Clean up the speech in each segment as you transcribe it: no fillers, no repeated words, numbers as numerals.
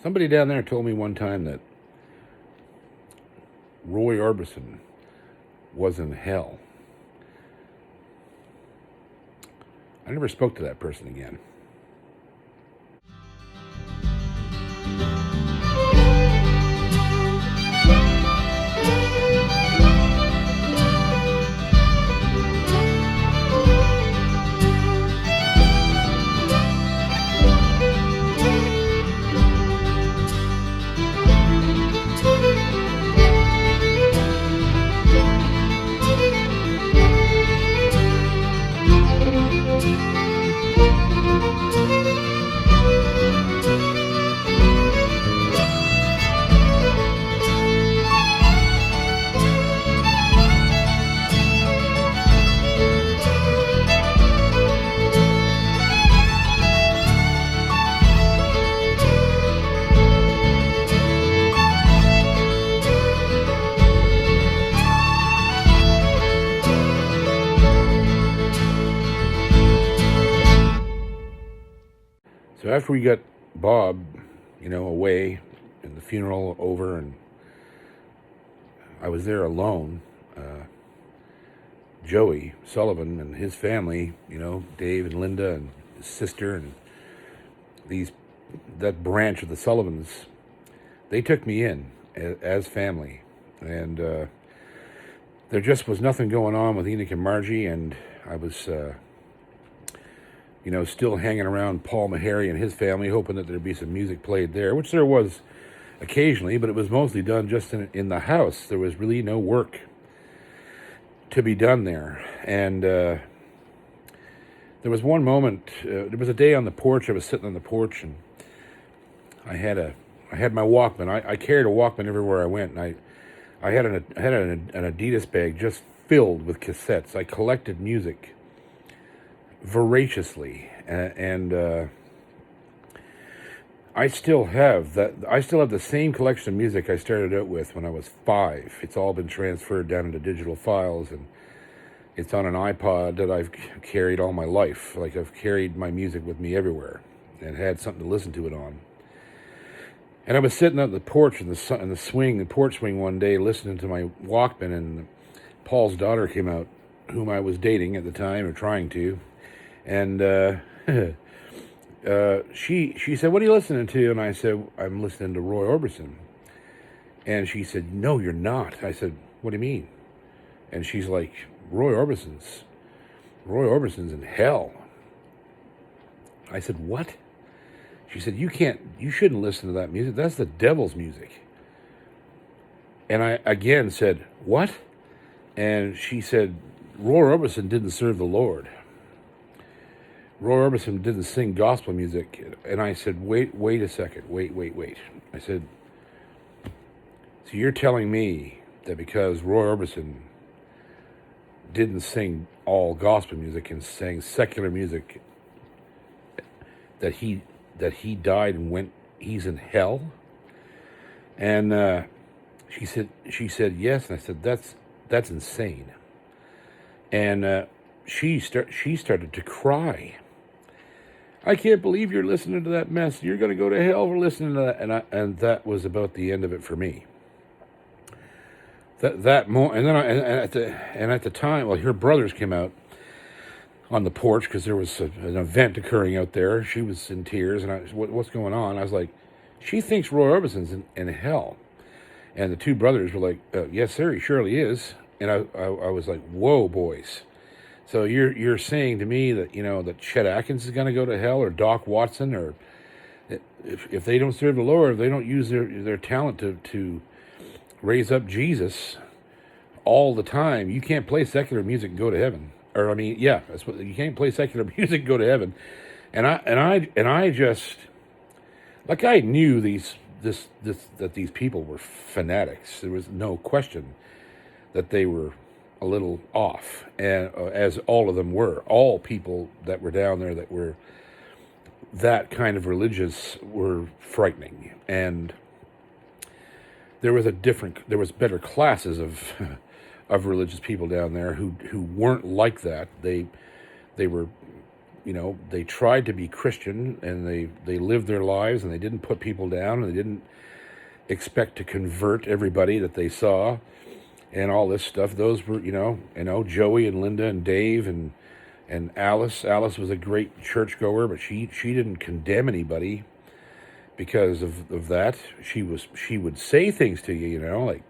Somebody down there told me one time that Roy Orbison was in hell. I never spoke to that person again. So after we got Bob, away and the funeral over, and I was there alone, Joey Sullivan and his family, Dave and Linda and his sister and that branch of the Sullivans, they took me in as family. And there just was nothing going on with Enoch and Margie, and I was still hanging around Paul Meharry and his family, hoping that there'd be some music played there, which there was occasionally, but it was mostly done just in the house. There was really no work to be done there. And there was one moment, there was a day on the porch. I was sitting on the porch, and I had my Walkman. I carried a Walkman everywhere I went, and I had an Adidas bag just filled with cassettes. I collected music voraciously, and I still have the same collection of music I started out with when I was 5. It's all been transferred down into digital files, and it's on an iPod that I've carried all my life. Like, I've carried my music with me everywhere and had something to listen to it on. And I was sitting on the porch in the porch swing one day, listening to my Walkman, and Paul's daughter came out, whom I was dating at the time, or trying to. And she said, "What are you listening to?" And I said, "I'm listening to Roy Orbison." And she said, "No, you're not." I said, "What do you mean?" And she's like, Roy Orbison's in hell." I said, "What?" She said, you shouldn't listen to that music. That's the devil's music." And I again said, "What?" And she said, Roy Orbison didn't serve the Lord. Roy Orbison didn't sing gospel music. And I said, wait a second. Wait. I said, "So you're telling me that because Roy Orbison didn't sing all gospel music and sang secular music, that he died and he's in hell?" And she said yes. And I said, that's insane. And she started to cry. "I can't believe you're listening to that mess. You're going to go to hell for listening to that." And that was about the end of it for me. And at the time, well, her brothers came out on the porch because there was an event occurring out there. She was in tears, and what's going on? I was like, "She thinks Roy Orbison's in hell." And the two brothers were like, "Yes, sir, he surely is." And I was like, "Whoa, boys! So you're saying to me that that Chet Atkins is going to go to hell, or Doc Watson, or if they don't serve the Lord, if they don't use their talent to raise up Jesus all the time, you can't play secular music and go to heaven." Or that's what you can't play secular music and go to heaven. And I just, like, I knew that these people were fanatics. There was no question that they were a little off, and as all of them were. All people that were down there that were that kind of religious were frightening. And there was better classes of religious people down there who weren't like that. They were they tried to be Christian, and they lived their lives, and they didn't put people down, and they didn't expect to convert everybody that they saw, and all this stuff. Those were, Joey and Linda and Dave and Alice. Alice was a great churchgoer, but she didn't condemn anybody because of that. She would say things to you,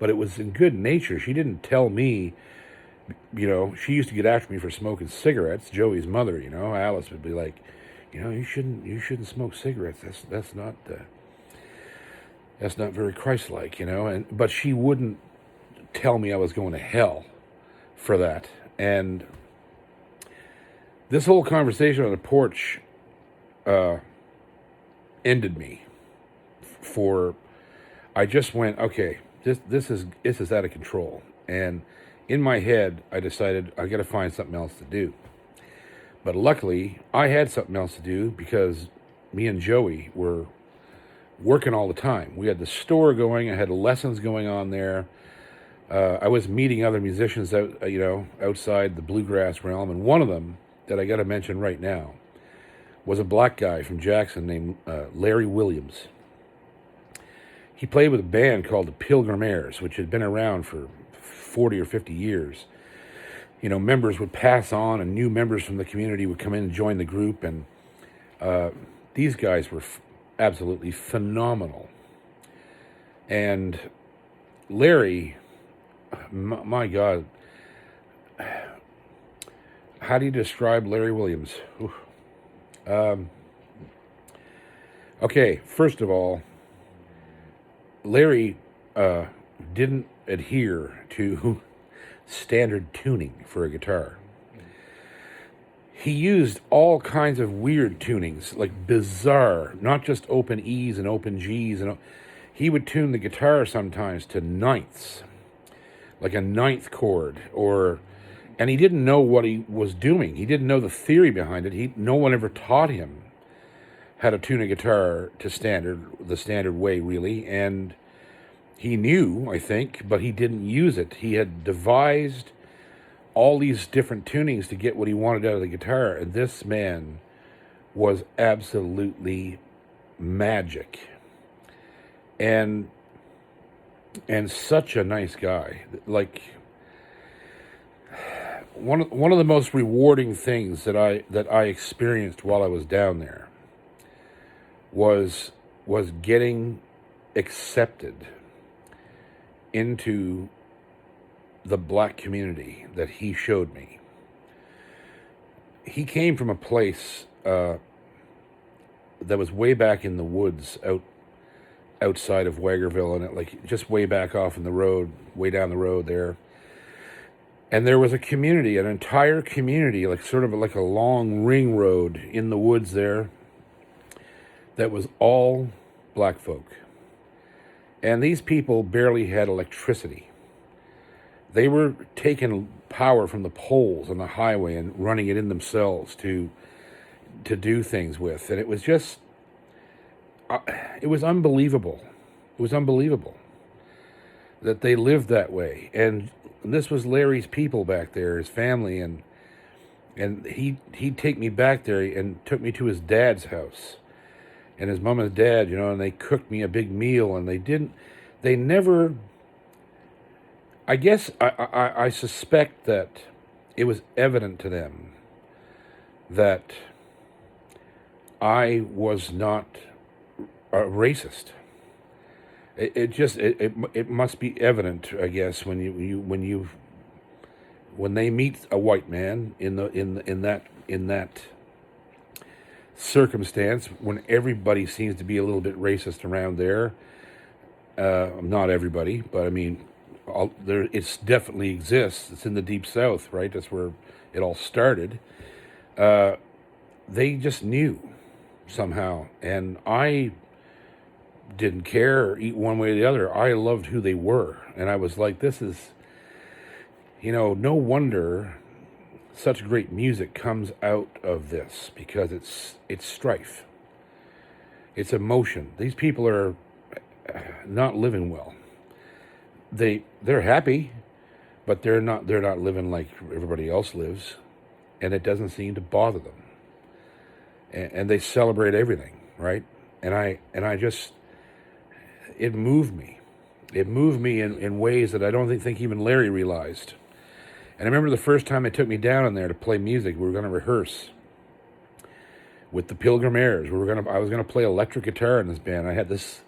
but it was in good nature. She didn't tell me, she used to get after me for smoking cigarettes. Joey's mother, Alice would be like, you shouldn't smoke cigarettes. That's not very Christ-like, but she wouldn't tell me I was going to hell for that. And this whole conversation on the porch ended me. I just went, okay, this is out of control. And in my head, I decided I got to find something else to do. But luckily, I had something else to do because me and Joey were working all the time. We had the store going. I had lessons going on there. I was meeting other musicians outside the bluegrass realm, and one of them that I got to mention right now was a black guy from Jackson named Larry Williams. He played with a band called the Pilgrimaires, which had been around for 40 or 50 years. Members would pass on, and new members from the community would come in and join the group, and these guys were absolutely phenomenal. And Larry, my God, how do you describe Larry Williams? Okay, first of all, Larry didn't adhere to standard tuning for a guitar. He used all kinds of weird tunings, like bizarre, not just open E's and open G's. He would tune the guitar sometimes to ninths, like a ninth chord, and he didn't know what he was doing. He didn't know the theory behind it. No one ever taught him how to tune a guitar to the standard way, really. And he knew, I think, but he didn't use it. He had devised all these different tunings to get what he wanted out of the guitar. And this man was absolutely magic. And such a nice guy. Like, one of the most rewarding things that I experienced while I was down there was getting accepted into the black community that he showed me. He came from a place that was way back in the woods outside of Waggerville, and just way back off in the road, way down the road there. And there was a community, an entire community, sort of like a long ring road in the woods there, that was all black folk. And these people barely had electricity. They were taking power from the poles on the highway and running it in themselves to do things with. And it was just, it was unbelievable. It was unbelievable that they lived that way. And this was Larry's people back there, his family, and he'd take me back there and took me to his dad's house. And his mom and his dad, and they cooked me a big meal, and they never, I guess, I suspect that it was evident to them that I was not a racist. It must be evident, I guess, when they meet a white man in that circumstance, when everybody seems to be a little bit racist around there. Not everybody, but I mean, it definitely exists. It's in the Deep South, right? That's where it all started. They just knew somehow, and I didn't care one way or the other. I loved who they were, and I was like, this is, no wonder such great music comes out of this, because it's strife, it's emotion. These people are not living well. They're happy, but they're not living like everybody else lives, and it doesn't seem to bother them. and they celebrate everything, right? And I just, it moved me. It moved me in ways that I don't think even Larry realized. And I remember the first time they took me down in there to play music. We were going to rehearse with the Pilgrim Airs. I was gonna play electric guitar in this band. I had this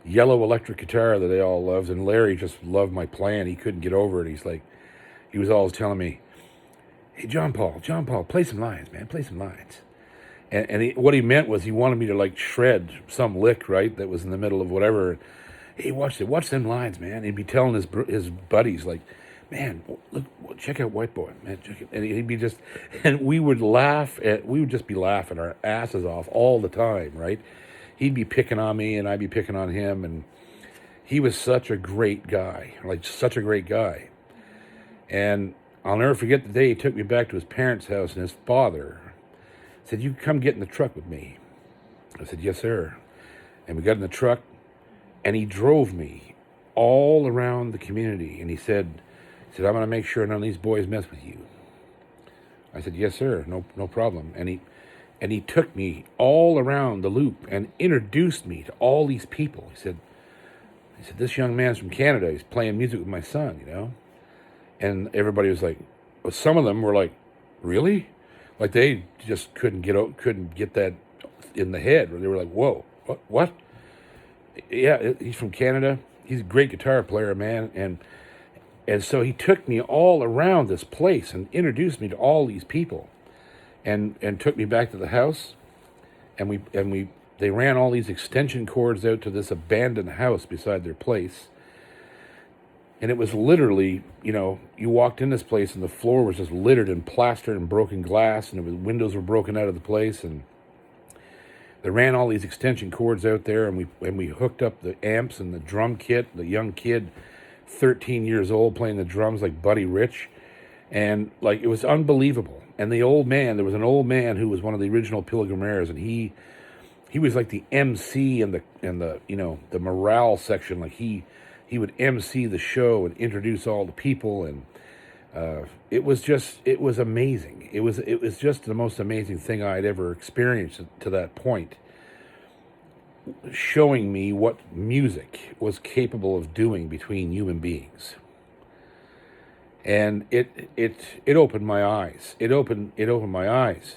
yellow electric guitar that they all loved, and Larry just loved my playing. He couldn't get over it. He was always telling me, "Hey, John Paul, play some lines, man, play some lines." And what he meant was he wanted me to like shred some lick, right, that was in the middle of whatever. Hey, watch them lines, man. He'd be telling his buddies like, "Man, look, check out White Boy, man." Check it. And he'd be just, and we would just be laughing our asses off all the time, right? He'd be picking on me, and I'd be picking on him, and he was such a great guy, like such a great guy. And I'll never forget the day he took me back to his parents' house, and his father said, "You come get in the truck with me." I said, "Yes, sir." And we got in the truck, and he drove me all around the community, and he said, "I'm going to make sure none of these boys mess with you." I said, "Yes, sir, no problem." And he took me all around the loop and introduced me to all these people. He said, "This young man's from Canada. He's playing music with my son, you know." And everybody was like, well, some of them were like, "Really?" Like they just couldn't get that in the head. They were like, "Whoa, what? Yeah, he's from Canada. He's a great guitar player, man." And so he took me all around this place and introduced me to all these people, and took me back to the house, and they ran all these extension cords out to this abandoned house beside their place. And it was literally, you walked in this place and the floor was just littered in plaster and broken glass, and windows were broken out of the place, and they ran all these extension cords out there, and we hooked up the amps and the drum kit. The young kid, 13 years old, playing the drums like Buddy Rich, and like it was unbelievable. And there was an old man who was one of the original Pilgrim Airs, and he was like the MC and the morale section. Like he would MC the show and introduce all the people, and it was amazing. It was just the most amazing thing I'd ever experienced to that point, showing me what music was capable of doing between human beings. And it opened my eyes. It opened my eyes,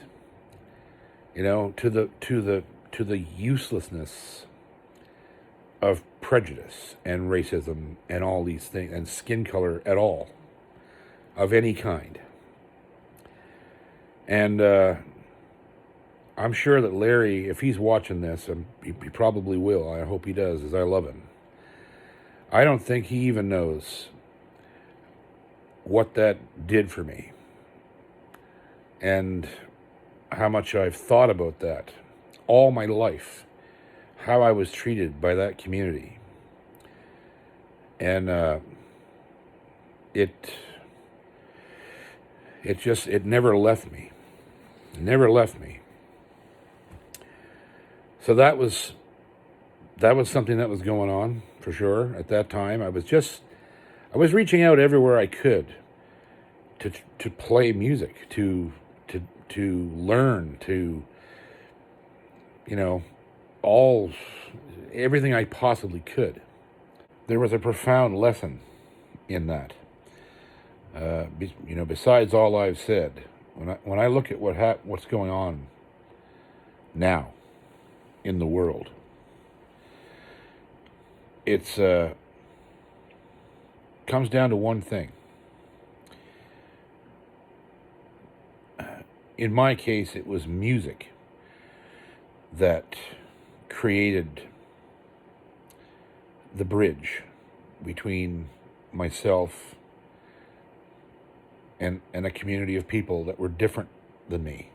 to the uselessness of prejudice and racism and all these things, and skin color at all, of any kind. And I'm sure that Larry, if he's watching this, and he probably will, I hope he does, as I love him, I don't think he even knows what that did for me, and how much I've thought about that all my life, how I was treated by that community. And it never left me. It never left me. So that was something that was going on for sure at that time. I was reaching out everywhere I could to play music, to learn, to everything I possibly could. There was a profound lesson in that. Besides all I've said, when I look at what's going on now in the world, it's comes down to one thing. In my case, it was music that created the bridge between myself and a community of people that were different than me.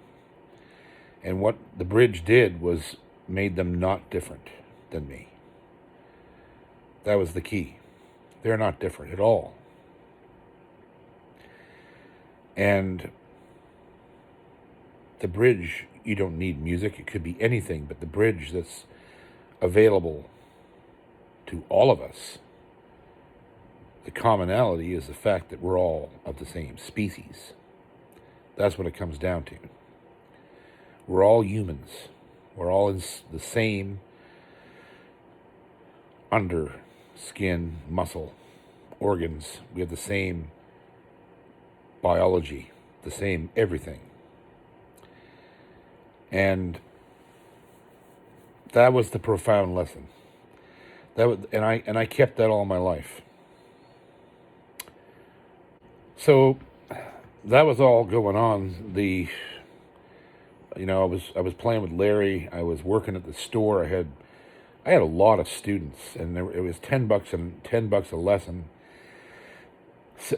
And what the bridge did was made them not different than me. That was the key. They're not different at all. And the bridge, you don't need music. It could be anything, but the bridge that's available to all of us, the commonality is the fact that we're all of the same species. That's what it comes down to. We're all humans. We're all in the same under skin, muscle, organs. We have the same biology, the same everything. And that was the profound lesson. And I kept that all my life. So that was all going on. I was playing with Larry. I was working at the store. I had a lot of students, and it was $10 a lesson,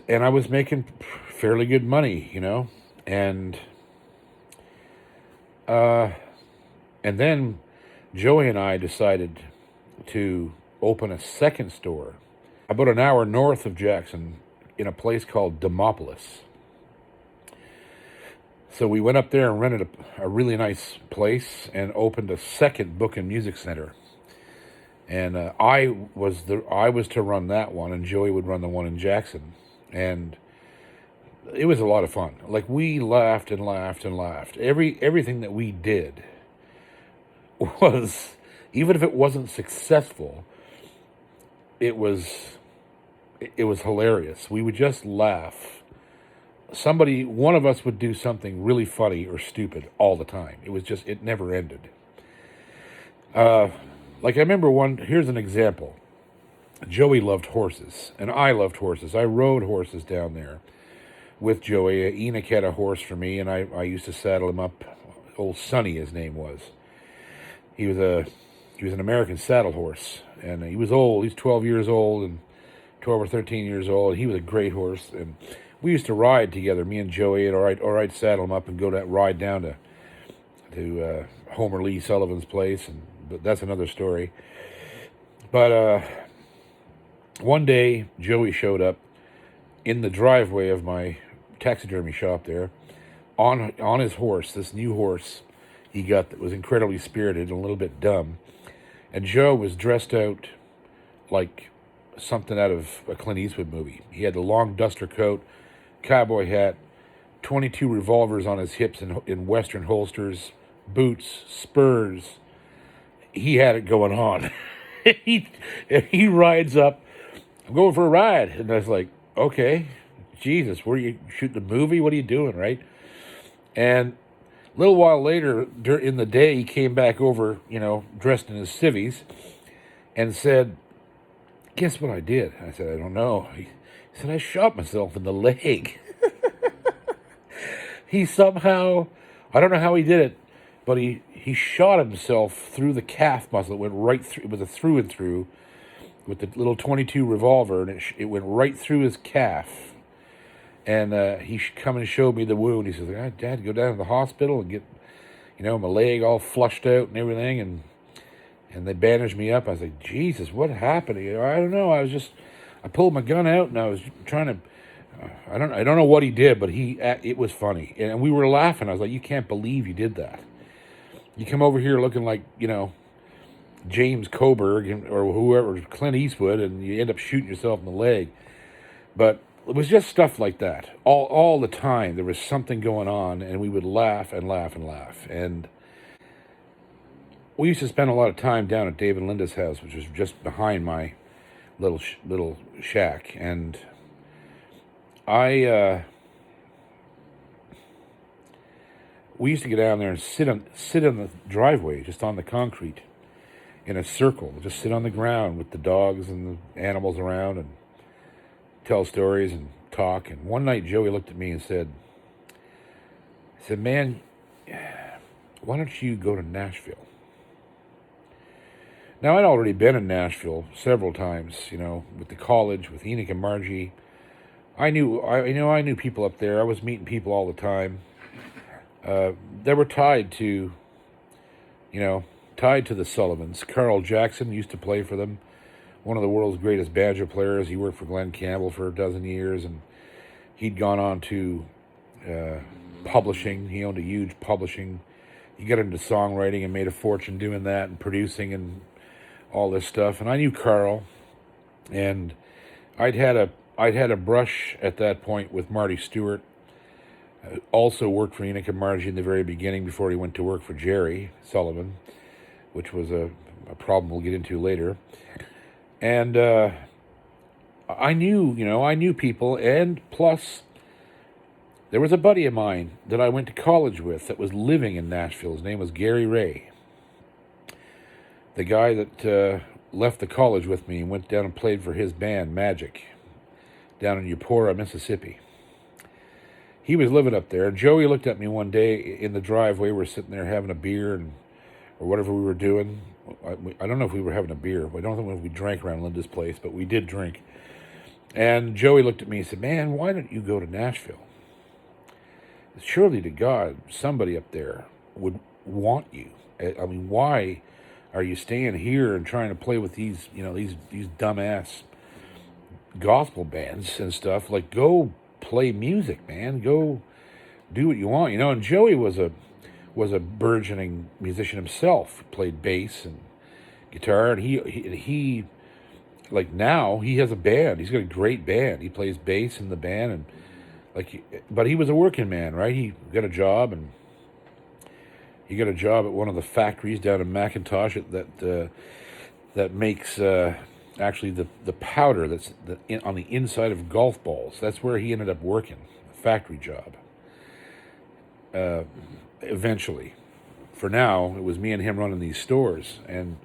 and I was making fairly good money, and then Joey and I decided to open a second store about an hour north of Jackson in a place called Demopolis. So we went up there and rented a really nice place and opened a second book and music center. And I was to run that one, and Joey would run the one in Jackson. And it was a lot of fun. Like, we laughed and laughed and laughed. Everything that we did was, even if it wasn't successful, it was hilarious. We would just laugh. One of us would do something really funny or stupid all the time. It never ended. Like, I remember here's an example. Joey loved horses, and I loved horses. I rode horses down there with Joey. Enoch had a horse for me, and I used to saddle him up. Old Sonny, his name was. He was an American saddle horse, and he was old. He's 12 years old, and 12 or 13 years old. He was a great horse, and we used to ride together, me and Joey, and all right, saddle him up and go ride down to Homer Lee Sullivan's place, but that's another story. But one day, Joey showed up in the driveway of my taxidermy shop there, on his horse, this new horse he got that was incredibly spirited and a little bit dumb. And Joe was dressed out like something out of a Clint Eastwood movie. He had the long duster coat, cowboy hat, 22 revolvers on his hips in Western holsters, boots, spurs. He had it going on. he rides up, I'm going for a ride. And I was like, okay, Jesus, where are you shooting a movie? What are you doing, right? And a little while later, in the day, he came back over, dressed in his civvies, and said, guess what I did? I said, I don't know. He said, I shot myself in the leg. He somehow, I don't know how he did it, but he shot himself through the calf muscle. It went right through. It was a through and through with the little 22 revolver, and it went right through his calf. And he come and showed me the wound. He says, Dad, go down to the hospital and get, my leg all flushed out and everything. And they bandaged me up. I was like, Jesus, what happened? I don't know. I pulled my gun out and I was trying to, I don't know what he did, but it was funny. And we were laughing. I was like, you can't believe you did that. You come over here looking like, James Coburg or whoever, Clint Eastwood, and you end up shooting yourself in the leg. But it was just stuff like that. All the time, there was something going on, and we would laugh and laugh and laugh. And we used to spend a lot of time down at Dave and Linda's house, which was just behind my little shack. And we used to get down there and sit on the driveway, just on the concrete, in a circle, just sit on the ground with the dogs and the animals around and tell stories and talk. And one night Joey looked at me and said, man, why don't you go to Nashville? Now, I'd already been in Nashville several times, with the college, with Enoch and Margie. I knew people up there. I was meeting people all the time. They were tied to the Sullivans. Carl Jackson used to play for them, one of the world's greatest banjo players. He worked for Glenn Campbell for a dozen years, and he'd gone on to publishing. He owned a huge publishing. He got into songwriting and made a fortune doing that and producing and all this stuff. And I knew Carl, and I'd had a brush at that point with Marty Stewart. Also worked for Enoch and Margie in the very beginning before he went to work for Jerry Sullivan, which was a problem we'll get into later. And I knew people, and plus, there was a buddy of mine that I went to college with that was living in Nashville. His name was Gary Ray. The guy that left the college with me and went down and played for his band, Magic, down in Eupora, Mississippi. He was living up there, and Joey looked at me one day in the driveway. We were sitting there having a beer or whatever we were doing. I don't know if we were having a beer. I don't think we drank around Linda's place, but we did drink. And Joey looked at me and said, "Man, why don't you go to Nashville? Surely to God, somebody up there would want you. I mean, why are you staying here and trying to play with these dumbass gospel bands and stuff? Like, go play music, man. Go do what you want, And Joey was a burgeoning musician himself. He played bass and guitar, and he like now he has a band. He's got a great band. He plays bass in the band, and but he was a working man, right? He got a job, and he got a job at one of the factories down in McIntosh that makes actually the powder that's on the inside of golf balls. That's where he ended up working, a factory job. Eventually, for now, it was me and him running these stores, and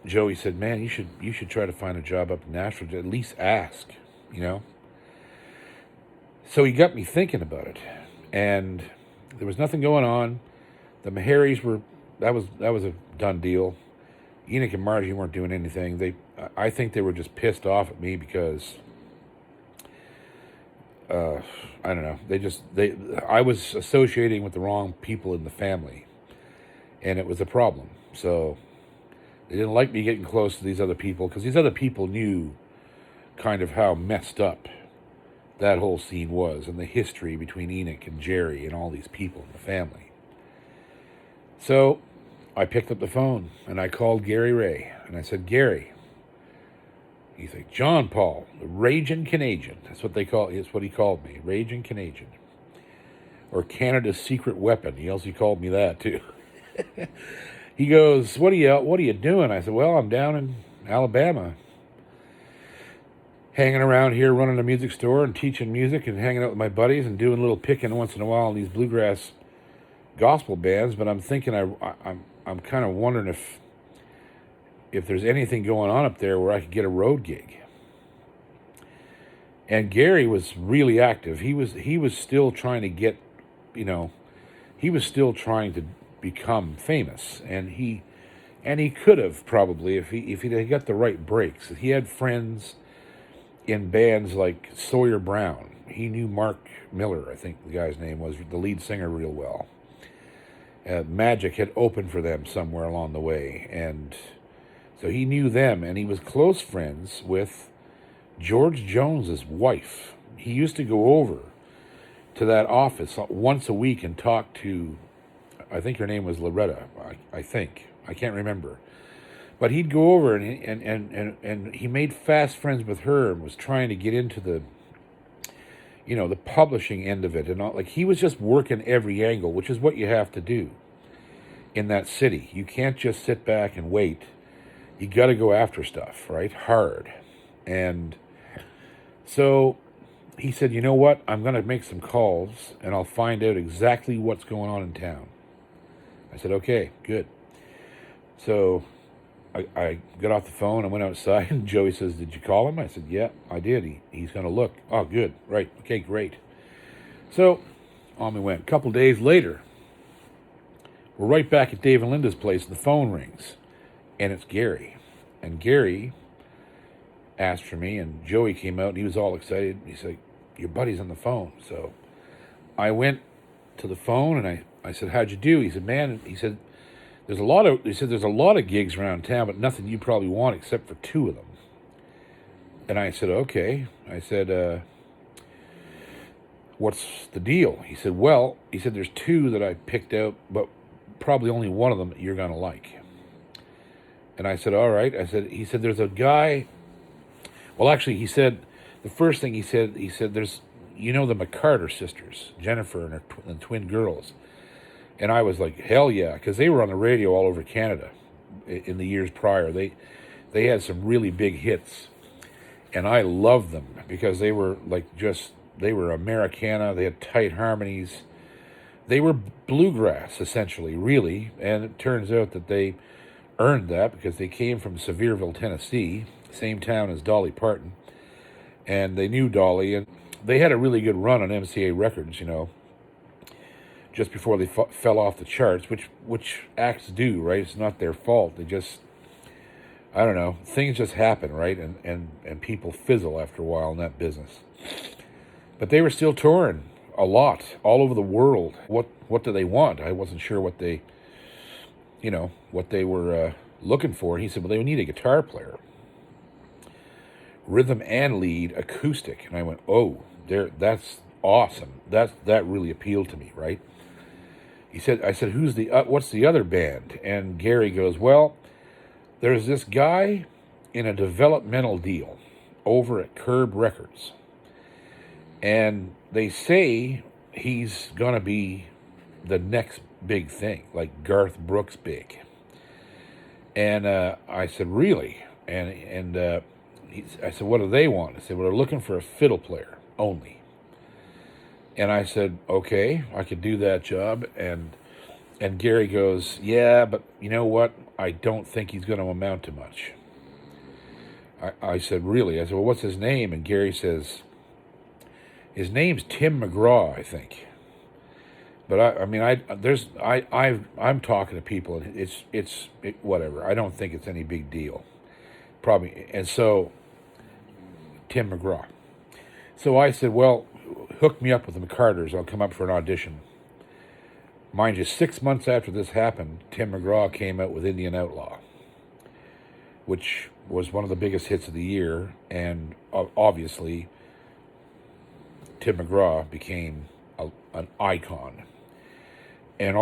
Joey said, "Man, you should try to find a job up in Nashville. To at least ask, So he got me thinking about it, and there was nothing going on. The Meharrys that was a done deal. Enoch and Margie weren't doing anything. I think they were just pissed off at me because I don't know. I was associating with the wrong people in the family, and it was a problem. So they didn't like me getting close to these other people because these other people knew kind of how messed up that whole scene was and the history between Enoch and Jerry and all these people in the family. So I picked up the phone and I called Gary Ray and I said, "Gary." He's like, "John Paul, the Raging Canadian." That's what he called me, Raging Canadian. Or Canada's secret weapon. He also called me that too. He goes, what are you doing? I said, "Well, I'm down in Alabama, hanging around here, running a music store and teaching music and hanging out with my buddies and doing a little picking once in a while in these bluegrass gospel bands. But I'm thinking, I'm kind of wondering if there's anything going on up there where I could get a road gig." And Gary was really active. He was still trying to get, he was still trying to become famous, and he could have probably if he got the right breaks. He had friends in bands like Sawyer Brown. He knew Mark Miller, I think the guy's name was, the lead singer, real well. Magic had opened for them somewhere along the way, and so he knew them, and he was close friends with George Jones's wife. He used to go over to that office once a week and talk to, I think her name was Loretta, I think. I can't remember. But he'd go over and he made fast friends with her and was trying to get into the publishing end of it. And all. Like, he was just working every angle, which is what you have to do in that city. You can't just sit back and wait. You got to go after stuff, right? Hard. And so he said, "You know what? I'm going to make some calls and I'll find out exactly what's going on in town." I said, "Okay, good." So I got off the phone and went outside, and Joey says, "Did you call him?" I said, "Yeah, I did. He's going to look." "Oh, good. Right. Okay, great." So on we went. A couple days later, we're right back at Dave and Linda's place, and the phone rings, and it's Gary. And Gary asked for me, and Joey came out, and he was all excited. He's like, "Your buddy's on the phone." So I went to the phone, and I said, "How'd you do?" He said, "Man," he said, there's a lot of gigs around town, but nothing you probably want except for 2 of them." And I said, "Okay." I said, "What's the deal?" He said, "Well," he said, "there's 2 that I picked out, but probably only one of them that you're going to like." And I said, "All right." He said, "There's a guy." Well, actually, he said, the first thing he said, you know the McCarter sisters, Jennifer and her and twin girls. And I was like, hell yeah, because they were on the radio all over Canada in the years prior. They had some really big hits, and I loved them because they were they were Americana. They had tight harmonies. They were bluegrass essentially, really. And it turns out that they earned that because they came from Sevierville, Tennessee, same town as Dolly Parton, and they knew Dolly, and they had a really good run on MCA Records, just before they fell off the charts, which acts do, right? It's not their fault. They just, I don't know, things just happen, right? And people fizzle after a while in that business. But they were still touring a lot, all over the world. What do they want? I wasn't sure what they were looking for. And he said, well, they need a guitar player. Rhythm and lead, acoustic. And I went, oh, that's awesome. That really appealed to me, right? I said, what's the other band? And Gary goes, well, there's this guy in a developmental deal over at Curb Records. And they say he's going to be the next big thing, like Garth Brooks big. And I said, really? And I said, what do they want? I said, well, they're looking for a fiddle player only. And I said, okay, I could do that job. And Gary goes, yeah, but you know what? I don't think he's going to amount to much. I said, really? I said, well, what's his name? And Gary says, his name's Tim McGraw, I think. But I'm talking to people, and it's whatever. I don't think it's any big deal. Probably. And so, Tim McGraw. So I said, well, hook me up with the McCarters. I'll come up for an audition. Mind you, 6 months after this happened, Tim McGraw came out with Indian Outlaw, which was one of the biggest hits of the year. And obviously, Tim McGraw became an icon. And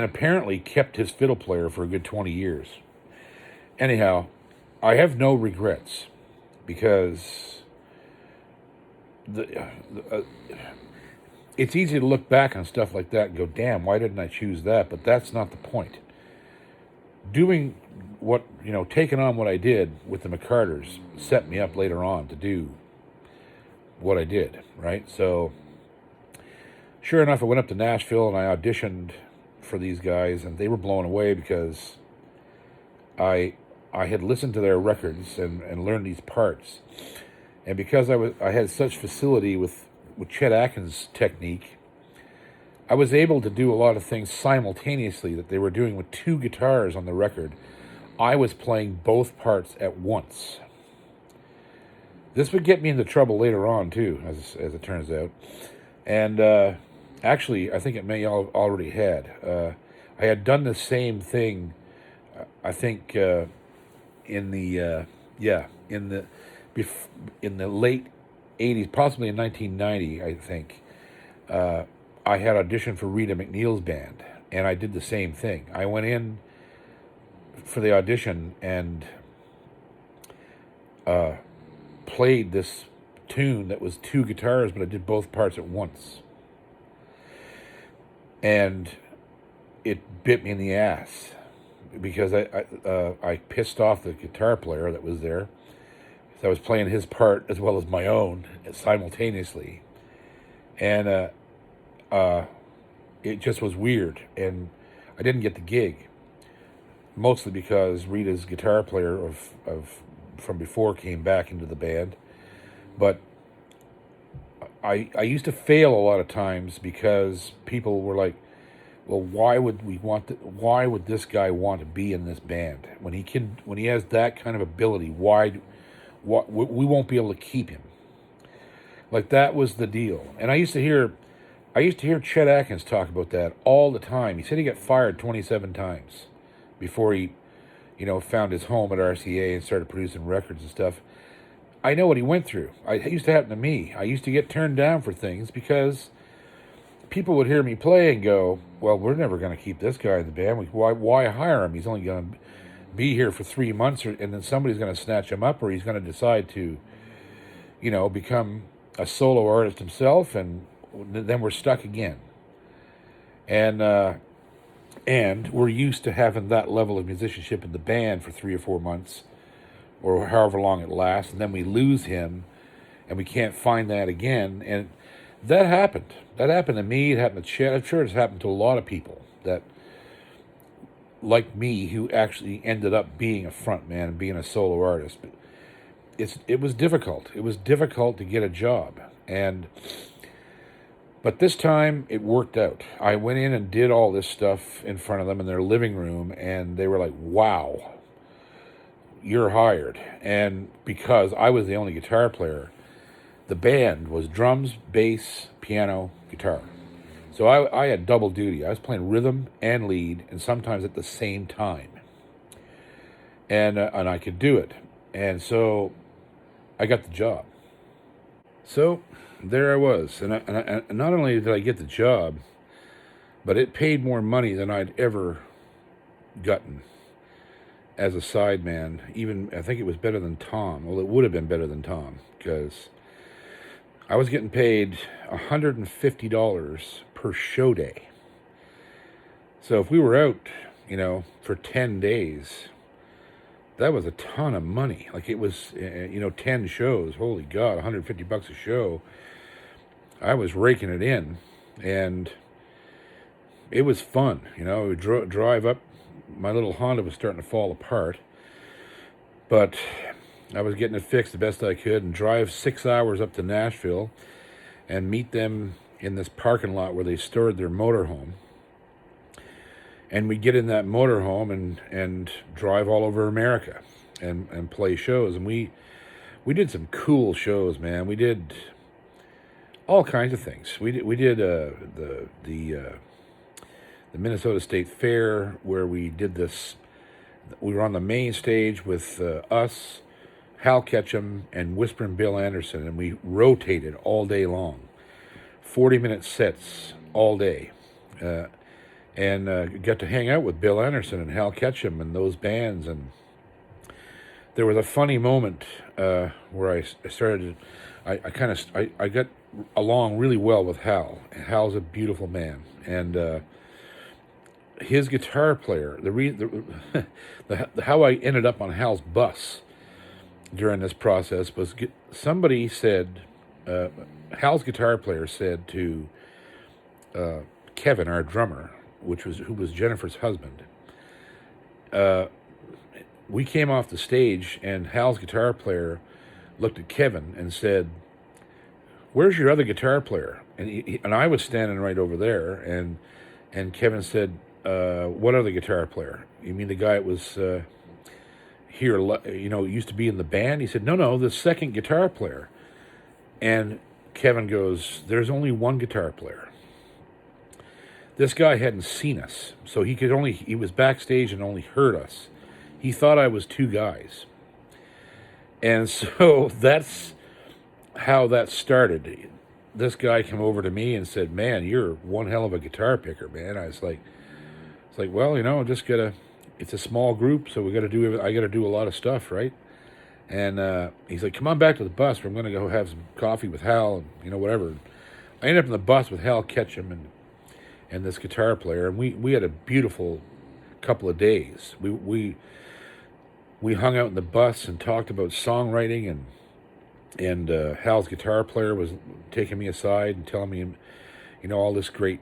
apparently kept his fiddle player for a good 20 years. Anyhow, I have no regrets because it's easy to look back on stuff like that and go, damn, why didn't I choose that? But that's not the point. Doing taking on what I did with the McCarters set me up later on to do what I did, right? So, sure enough, I went up to Nashville and I auditioned for these guys, and they were blown away because I had listened to their records and learned these parts. And because I had such facility with Chet Atkins' technique, I was able to do a lot of things simultaneously that they were doing with two guitars on the record. I was playing both parts at once. This would get me into trouble later on, too, as it turns out. And actually, I think it may already had. I had done the same thing, I think, in the late 80s, possibly in 1990, I think. I had auditioned for Rita McNeil's band, and I did the same thing. I went in for the audition and played this tune that was two guitars, but I did both parts at once. And it bit me in the ass because I pissed off the guitar player that was there. So I was playing his part as well as my own simultaneously. And it just was weird. And I didn't get the gig. Mostly because Rita's guitar player from before came back into the band. But I used to fail a lot of times because people were like, well, why would this guy want to be in this band when he has that kind of ability? We won't be able to keep him. Like, that was the deal. And I used to hear Chet Atkins talk about that all the time. He said he got fired 27 times before he, found his home at RCA and started producing records and stuff. I know what he went through. It used to happen to me. I used to get turned down for things because people would hear me play and go, well, we're never going to keep this guy in the band. Why hire him? He's only going to be here for 3 months, and then somebody's going to snatch him up, or he's going to decide to, become a solo artist himself, and then we're stuck again. And we're used to having that level of musicianship in the band for 3 or 4 months, or however long it lasts, and then we lose him, and we can't find that again. And that happened. That happened to me. It happened to Chet. I'm sure it's happened to a lot of people that, like me, who actually ended up being a front man and being a solo artist. But it was difficult. It was difficult to get a job, but this time it worked out. I went in and did all this stuff in front of them in their living room, and they were like, "Wow, you're hired." And because I was the only guitar player, the band was drums, bass, piano, guitar. So I had double duty. I was playing rhythm and lead, and sometimes at the same time. And I could do it. And so I got the job. So there I was. And not only did I get the job, but it paid more money than I'd ever gotten as a sideman. Even, I think it was better than Tom. Well, it would have been better than Tom, because I was getting paid $150 per show day. So if we were out, for 10 days, that was a ton of money. Like, it was, 10 shows. Holy God, $150 a show. I was raking it in, and it was fun. We would drive up. My little Honda was starting to fall apart, but I was getting it fixed the best I could, and drive 6 hours up to Nashville and meet them in this parking lot where they stored their motorhome. And we get in that motorhome and drive all over America and play shows. And we did some cool shows, man. We did all kinds of things. We did the Minnesota State Fair, where we did this. We were on the main stage with us, Hal Ketchum, and Whispering Bill Anderson, and we rotated all day long, 40-minute sets all day, and got to hang out with Bill Anderson and Hal Ketchum and those bands. And there was a funny moment where I started. I got along really well with Hal. Hal's a beautiful man, and his guitar player. How I ended up on Hal's bus during this process was somebody said, Hal's guitar player said to Kevin, our drummer, who was Jennifer's husband. We came off the stage, and Hal's guitar player looked at Kevin and said, "Where's your other guitar player?" And I was standing right over there, and Kevin said, "What other guitar player? You mean the guy that was here, used to be in the band?" He said, No, the second guitar player. And Kevin goes, "There's only one guitar player." This guy hadn't seen us, so he was backstage and only heard us. He thought I was two guys. And so that's how that started. This guy came over to me and said, "Man, you're one hell of a guitar picker, man." I was like, well, it's a small group, so I got to do a lot of stuff, right? And he's like, "Come on back to the bus. We're going to go have some coffee with Hal and, whatever." I ended up in the bus with Hal Ketchum and this guitar player, and we had a beautiful couple of days. We hung out in the bus and talked about songwriting, and Hal's guitar player was taking me aside and telling me, all these great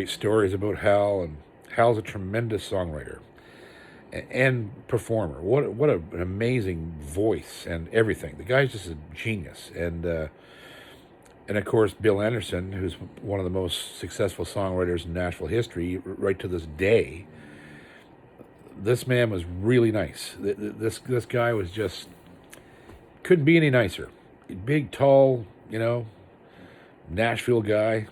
stories about Hal. And Hal's a tremendous songwriter and performer. What an amazing voice and everything. The guy's just a genius. And of course, Bill Anderson, who's one of the most successful songwriters in Nashville history, right to this day. This man was really nice. This guy was just, couldn't be any nicer. Big, tall, Nashville guy.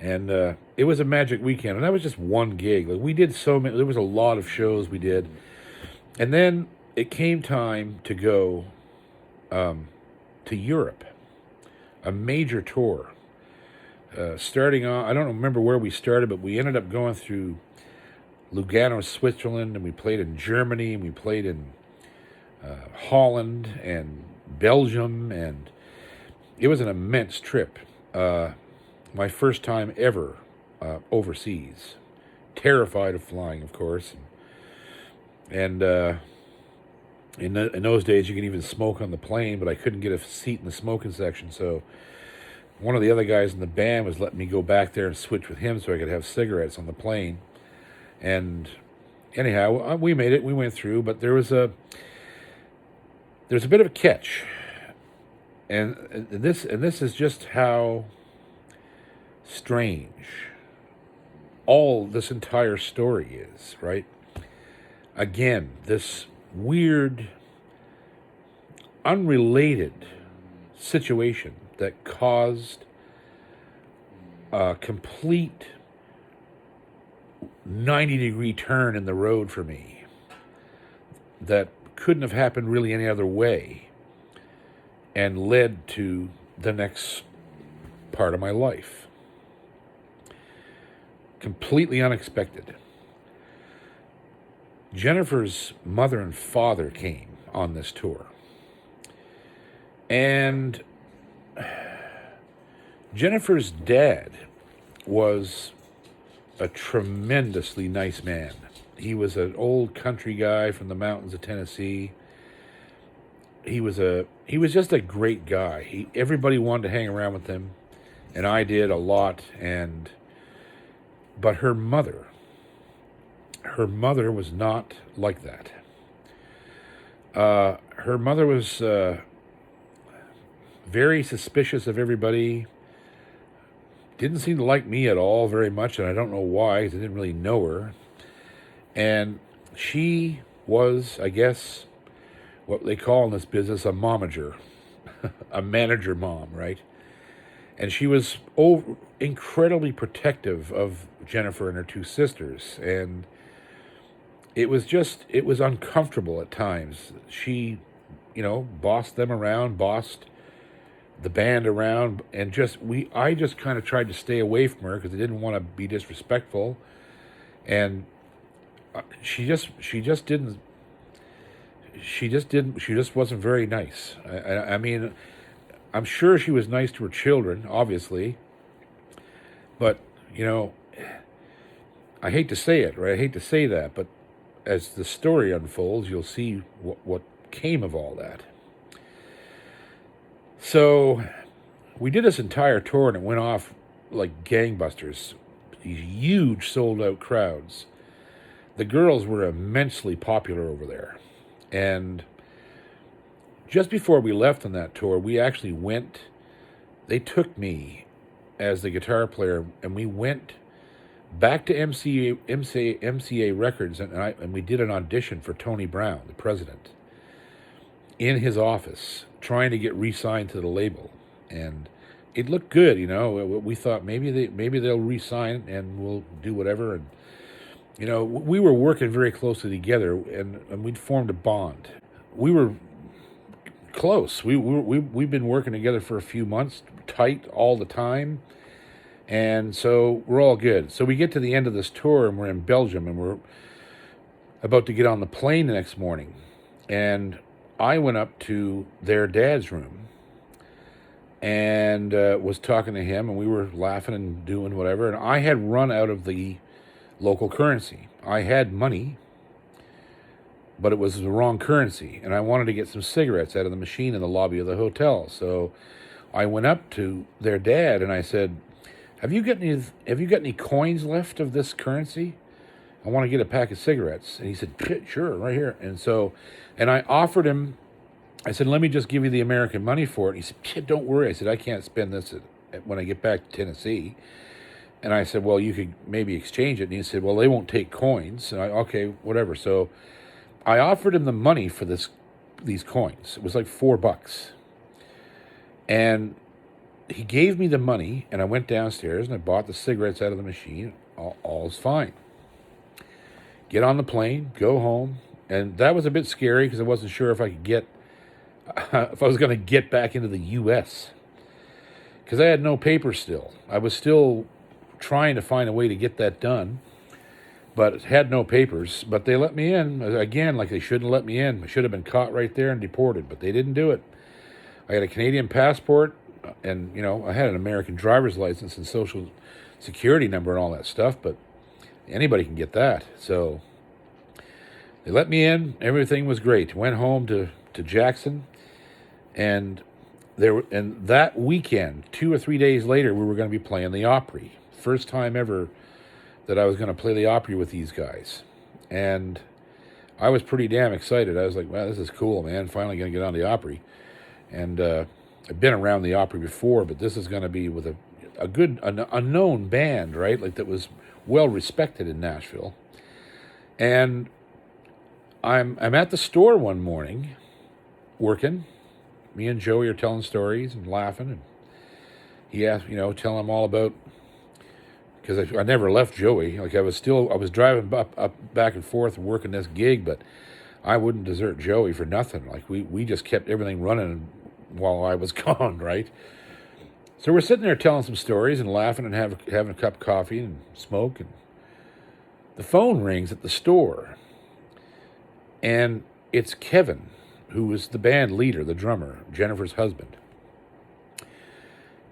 And it was a magic weekend. And that was just one gig. Like, we did so many, there was a lot of shows we did. And then it came time to go to Europe. A major tour. Starting on, I don't remember where we started, but we ended up going through Lugano, Switzerland, and we played in Germany, and we played in Holland and Belgium, and It was an immense trip. My first time ever overseas. Terrified of flying, of course. And in those days, you could even smoke on the plane, but I couldn't get a seat in the smoking section. So one of the other guys in the band was letting me go back there and switch with him so I could have cigarettes on the plane. And anyhow, we made it. We went through, but there's a bit of a catch. And this is just how strange all this entire story is, right? Again, this weird, unrelated situation that caused a complete 90-degree turn in the road for me that couldn't have happened really any other way and led to the next part of my life. Completely unexpected. Jennifer's mother and father came on this tour. And Jennifer's dad was a tremendously nice man. He was an old country guy from the mountains of Tennessee. He was just a great guy. Everybody wanted to hang around with him, and I did a lot. But her mother was not like that. Her mother was very suspicious of everybody. Didn't seem to like me at all very much, and I don't know why, because I didn't really know her. And she was, I guess, what they call in this business a momager, a manager mom, right? And she was incredibly protective of Jennifer and her two sisters, and it was uncomfortable at times. She, bossed them around, bossed the band around, and I just kind of tried to stay away from her because I didn't want to be disrespectful, and she just wasn't very nice. I mean, I'm sure she was nice to her children, obviously, but I hate to say it, right? I hate to say that, but as the story unfolds, you'll see what came of all that. So we did this entire tour, and it went off like gangbusters. These huge sold-out crowds. The girls were immensely popular over there. And just before we left on that tour, we actually they took me as the guitar player, and we went back to MCA Records, and we did an audition for Tony Brown, the president, in his office, trying to get re-signed to the label. And it looked good, We thought maybe they'll re-sign and we'll do whatever. And we were working very closely together, and we'd formed a bond. We were close. We've been working together for a few months, tight all the time. And so we're all good. So we get to the end of this tour, and we're in Belgium, and we're about to get on the plane the next morning. And I went up to their dad's room and was talking to him, and we were laughing and doing whatever. And I had run out of the local currency. I had money, but it was the wrong currency, and I wanted to get some cigarettes out of the machine in the lobby of the hotel. So I went up to their dad, and I said, Have you got any coins left of this currency? I want to get a pack of cigarettes. And he said, sure, right here. And I offered him, I said, let me just give you the American money for it. And he said, don't worry. I said, I can't spend this when I get back to Tennessee. And I said, well, you could maybe exchange it. And he said, well, they won't take coins. And okay, whatever. So I offered him the money for these coins. It was like $4. And he gave me the money, and I went downstairs, and I bought the cigarettes out of the machine. All's fine. Get on the plane, go home, and that was a bit scary because I wasn't sure if I was going to get back into the U.S. because I had no papers still. I was still trying to find a way to get that done, but had no papers. But they let me in, again, like they shouldn't let me in. I should have been caught right there and deported, but they didn't do it. I had a Canadian passport, and I had an American driver's license and social security number and all that stuff, but anybody can get that. So they let me in. Everything was great. Went home to Jackson, and that weekend, 2 or 3 days later, we were going to be playing the Opry. First time ever that I was going to play the Opry with these guys, and I was pretty damn excited. I was like, "Wow, this is cool, man! Finally going to get on the Opry." And I've been around the Opry before, but this is going to be with a known band, right? Like that was well respected in Nashville. And I'm at the store one morning, working. Me and Joey are telling stories and laughing, and he asked, telling him all about, because I never left Joey. Like I was driving up back and forth working this gig, but I wouldn't desert Joey for nothing. Like we just kept everything running while I was gone, right? So we're sitting there telling some stories and laughing and having a cup of coffee and smoke, and the phone rings at the store, and it's Kevin, who was the band leader, the drummer, Jennifer's husband.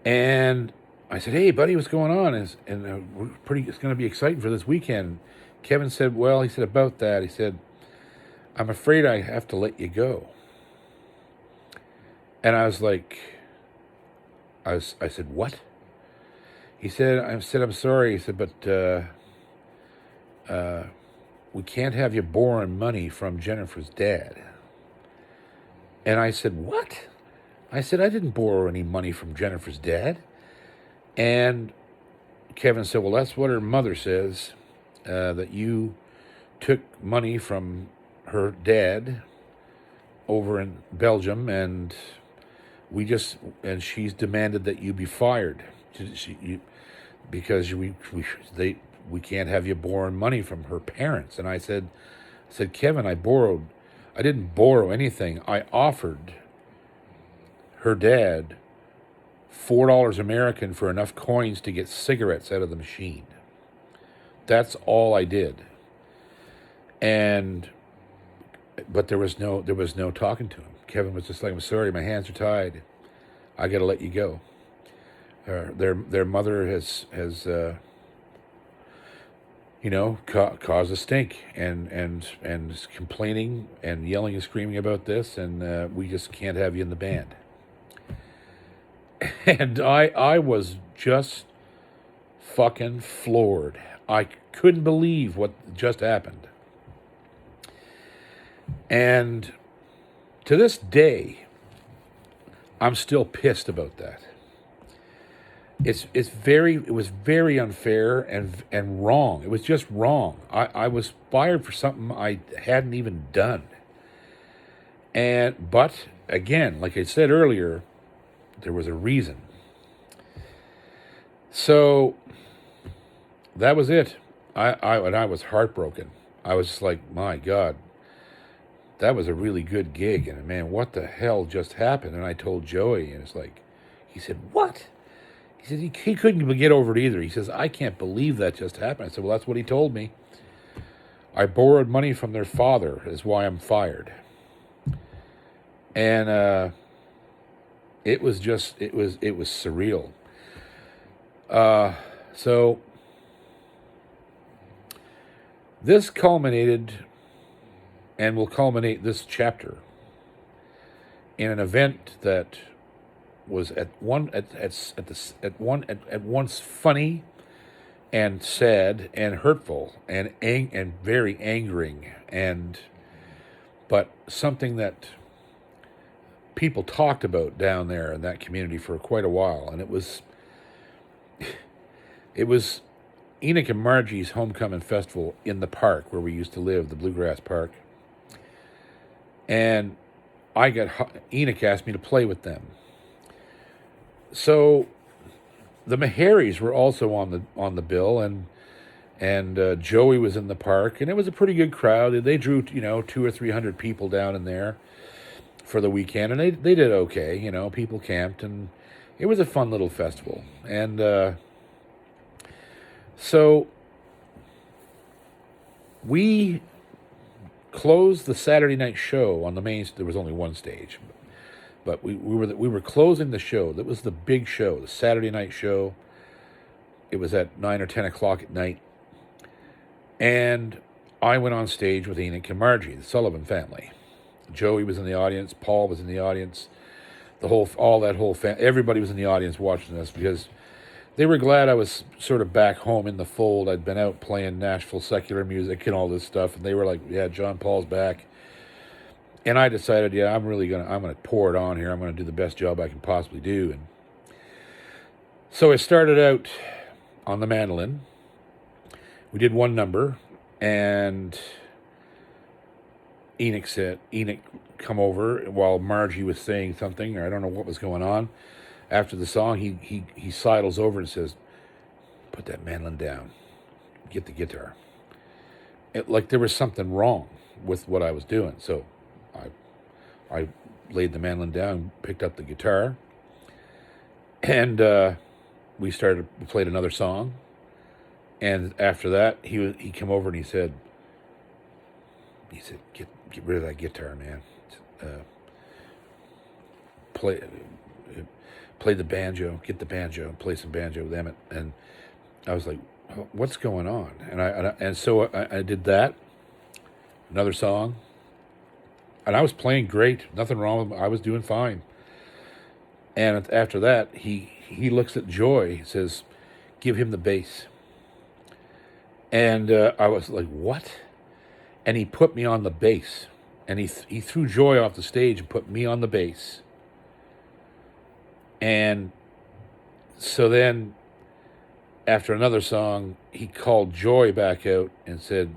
And I said, "Hey, buddy, what's going on?" It's going to be exciting for this weekend. Kevin said, "Well," he said, "about that," he said, "I'm afraid I have to let you go." And I was like, I said, "What?" He said, "I'm sorry." He said, "But we can't have you borrowing money from Jennifer's dad." And I said, "What?" I said, "I didn't borrow any money from Jennifer's dad." And Kevin said, "Well, that's what her mother says, that you took money from her dad over in Belgium, and she's demanded that you be fired because we can't have you borrowing money from her parents." And I said, "Kevin, I didn't borrow anything. I offered her dad $4 American for enough coins to get cigarettes out of the machine. That's all I did." But there was no talking to him. Kevin was just like, "I'm sorry, my hands are tied. I got to let you go." Their mother has caused a stink and is complaining and yelling and screaming about this, and we just can't have you in the band. And I was just fucking floored. I couldn't believe what just happened. And to this day, I'm still pissed about that. It was very unfair and wrong. It was just wrong. I was fired for something I hadn't even done. But again, like I said earlier, there was a reason. So that was it. I was heartbroken. I was just like, my God, that was a really good gig. And man, what the hell just happened? And I told Joey, and it's like, he said, "What?" He said he couldn't get over it either. He says, "I can't believe that just happened." I said, "Well, that's what he told me. I borrowed money from their father, is why I'm fired." And it was surreal. So this culminated and will culminate this chapter in an event that was at once funny and sad and hurtful and very angering, but something that people talked about down there in that community for quite a while. And it was Enoch and Margie's homecoming festival in the park where we used to live, the Bluegrass Park. And Enoch asked me to play with them. So the Meharrys were also on the bill, and Joey was in the park, and it was a pretty good crowd. They drew 200 or 300 people down in there for the weekend, and they did okay. People camped, and it was a fun little festival. And so we closed the Saturday night show on the main. There was only one stage, But we were closing the show. That was the big show, the Saturday night show. It was at 9 or 10 o'clock at night. And I went on stage with Enoch and Margie, the Sullivan family. Joey was in the audience. Paul was in the audience. Everybody was in the audience watching this because they were glad I was sort of back home in the fold. I'd been out playing Nashville secular music and all this stuff. And they were like, yeah, John Paul's back. And I decided, yeah, I'm going to pour it on here. I'm going to do the best job I can possibly do. And so I started out on the mandolin. We did one number, and Enoch come over while Margie was saying something, or I don't know what was going on. After the song, he sidles over and says, "Put that mandolin down. Get the guitar." Like there was something wrong with what I was doing. So I laid the mandolin down, picked up the guitar, and we played another song. And after that, he came over and he said, get rid of that guitar, man. Play the banjo, get the banjo, play some banjo with Emmett. And I was like, what's going on? And so I did that, another song. And I was playing great, nothing wrong with me. I was doing fine. And after that, he looks at Joy, says, give him the bass. And I was like, what? And he put me on the bass. And he threw Joy off the stage and put me on the bass. And so then, after another song, he called Joy back out and said,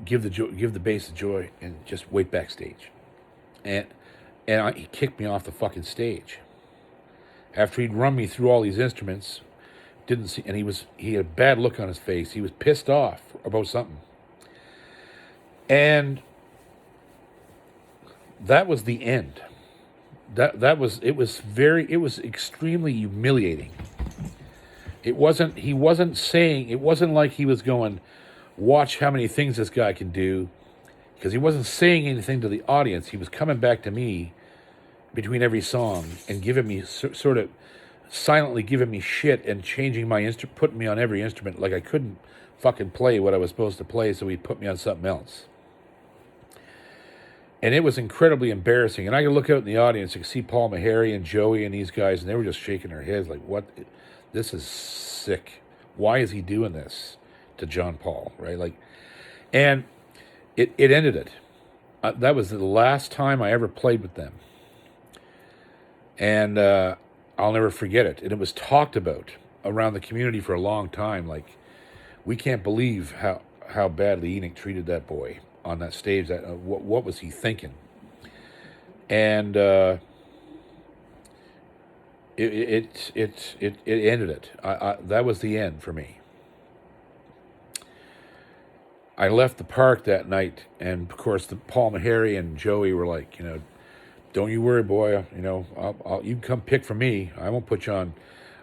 give the bass to Joy and just wait backstage. And he kicked me off the fucking stage. After he'd run me through all these instruments, and he had a bad look on his face. He was pissed off about something. And that was the end. It was extremely humiliating. He wasn't like he was going, watch how many things this guy can do, because he wasn't saying anything to the audience. He was coming back to me between every song and giving me sort of silently giving me shit and changing my instrument, putting me on every instrument. Like I couldn't fucking play what I was supposed to play, so he put me on something else. And it was incredibly embarrassing. And I could look out in the audience and see Paul Meharry and Joey and these guys, and they were just shaking their heads like, what? This is sick. Why is he doing this to John Paul, right? Like, and it ended it. That was the last time I ever played with them. And I'll never forget it. And it was talked about around the community for a long time. Like, we can't believe how badly Enoch treated that boy on that stage. That what was he thinking? And it ended it. That was the end for me. I left the park that night, and of course, Paul Meharry and Joey were like, don't you worry, boy. You can come pick for me. I won't put you on.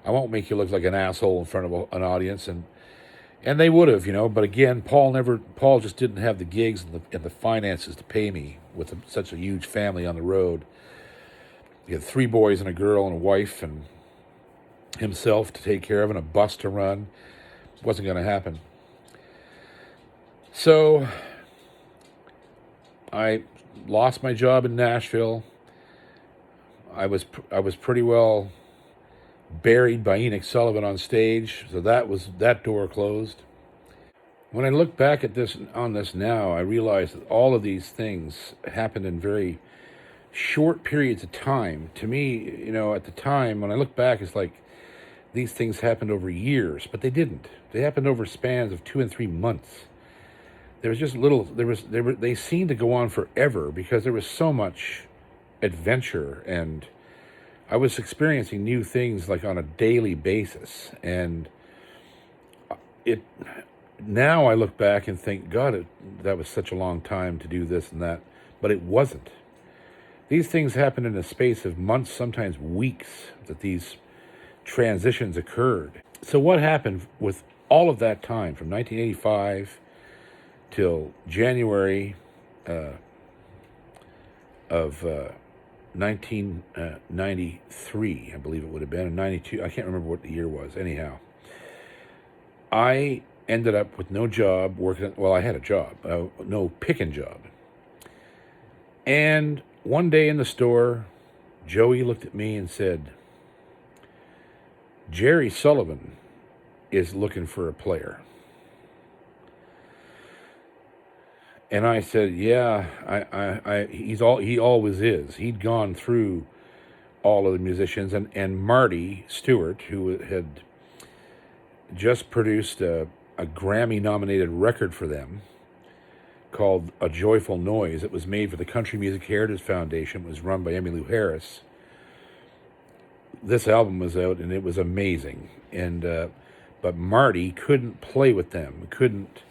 I won't make you look like an asshole in front of an audience. And they would have, But again, Paul just didn't have the gigs and the finances to pay me with such a huge family on the road. He had 3 boys and a girl and a wife and himself to take care of and a bus to run. It wasn't going to happen. So I lost my job in Nashville. I was pretty well buried by Enoch Sullivan on stage, so that door closed. When I look back at this now, I realize that all of these things happened in very short periods of time. To me, at the time, when I look back, it's like these things happened over years, but they didn't. They happened over spans of 2 and 3 months. There was just they seemed to go on forever because there was so much adventure, and I was experiencing new things like on a daily basis. And now I look back and think, God, that was such a long time to do this and that, but it wasn't. These things happened in a space of months, sometimes weeks, that these transitions occurred. So what happened with all of that time from 1985 till January of 1993, I believe it would have been, or 92. I can't remember what the year was. Anyhow, I ended up with no job working. Well, I had a job, no picking job. And one day in the store, Joey looked at me and said, "Jerry Sullivan is looking for a player." And I said, "Yeah, he always is." He'd gone through all of the musicians, and Marty Stewart, who had just produced a Grammy-nominated record for them called "A Joyful Noise." It was made for the Country Music Heritage Foundation. It was run by Emmylou Harris. This album was out, and it was amazing. And but Marty couldn't play with them, couldn't,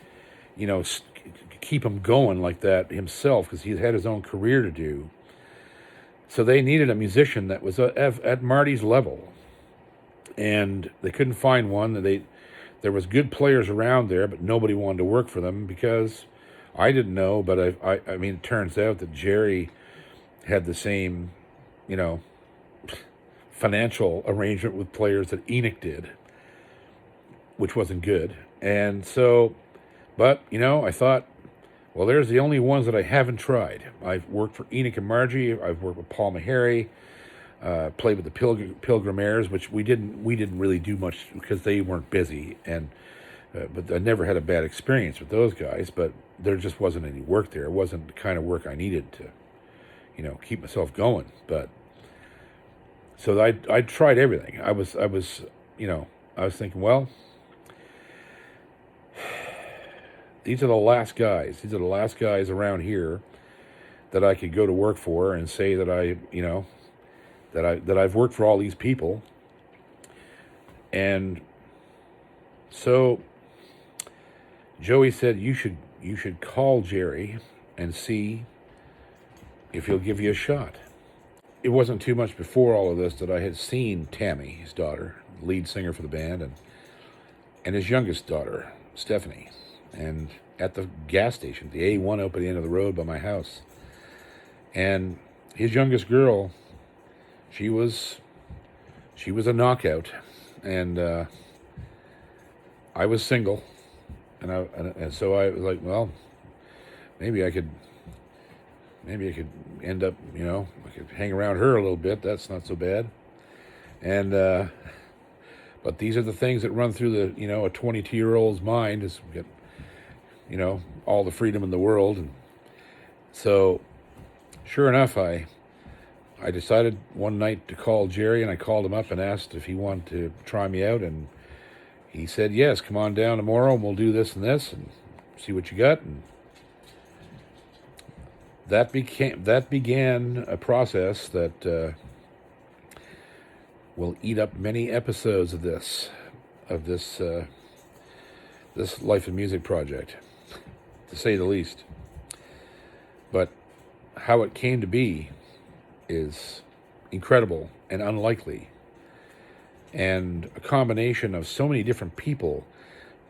keep him going like that himself, because he had his own career to do. So they needed a musician that was at Marty's level, and they couldn't find one. There was good players around there, but nobody wanted to work for them because I didn't know. But I mean, it turns out that Jerry had the same, financial arrangement with players that Enoch did, which wasn't good. And so, but I thought, well, there's the only ones that I haven't tried. I've worked for Enoch and Margie. I've worked with Paul Meharry. Played with the Pilgrimaires, which we didn't really do much because they weren't busy. And but I never had a bad experience with those guys. But there just wasn't any work there. It wasn't the kind of work I needed to, keep myself going. But so I tried everything. I was thinking, well, these are the last guys. These are the last guys around here that I could go to work for and say that that I've worked for all these people. And so Joey said, you should call Jerry and see if he'll give you a shot. It wasn't too much before all of this that I had seen Tammy, his daughter, lead singer for the band, and his youngest daughter, Stephanie, and at the gas station, the A1 up at the end of the road by my house. And his youngest girl, she was a knockout, and I was single, and so I was like, well, maybe I could end up, I could hang around her a little bit. That's not so bad. And but these are the things that run through the a 22-year-old's mind, is get all the freedom in the world. And so sure enough, I decided one night to call Jerry, and I called him up and asked if he wanted to try me out, and he said, yes, come on down tomorrow and we'll do this and this and see what you got. And that began a process that will eat up many episodes of this Life in Music project, to say the least. But how it came to be is incredible and unlikely, and a combination of so many different people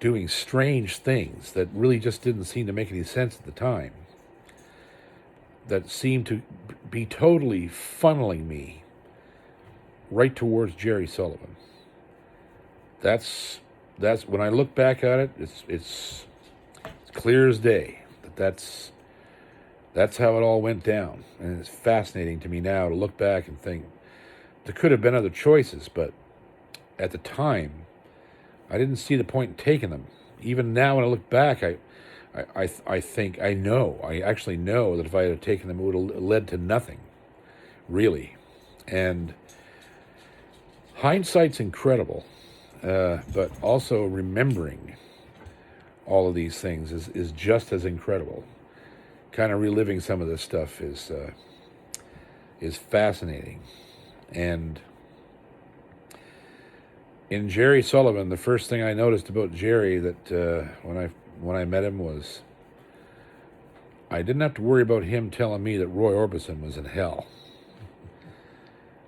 doing strange things that really just didn't seem to make any sense at the time, that seemed to be totally funneling me right towards Jerry Sullivan. That's when I look back at it, it's clear as day that's how it all went down. And it's fascinating to me now to look back and think there could have been other choices, but at the time I didn't see the point in taking them. Even now when I look back, I think I actually know that if I had taken them, it would have led to nothing, really. And hindsight's incredible, but also remembering all of these things is just as incredible. Kind of reliving some of this stuff is fascinating. And in Jerry Sullivan, the first thing I noticed about Jerry that when I met him was I didn't have to worry about him telling me that Roy Orbison was in hell.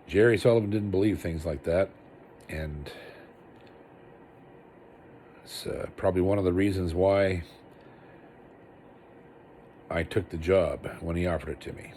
Jerry Sullivan didn't believe things like that, and it's probably one of the reasons why I took the job when he offered it to me.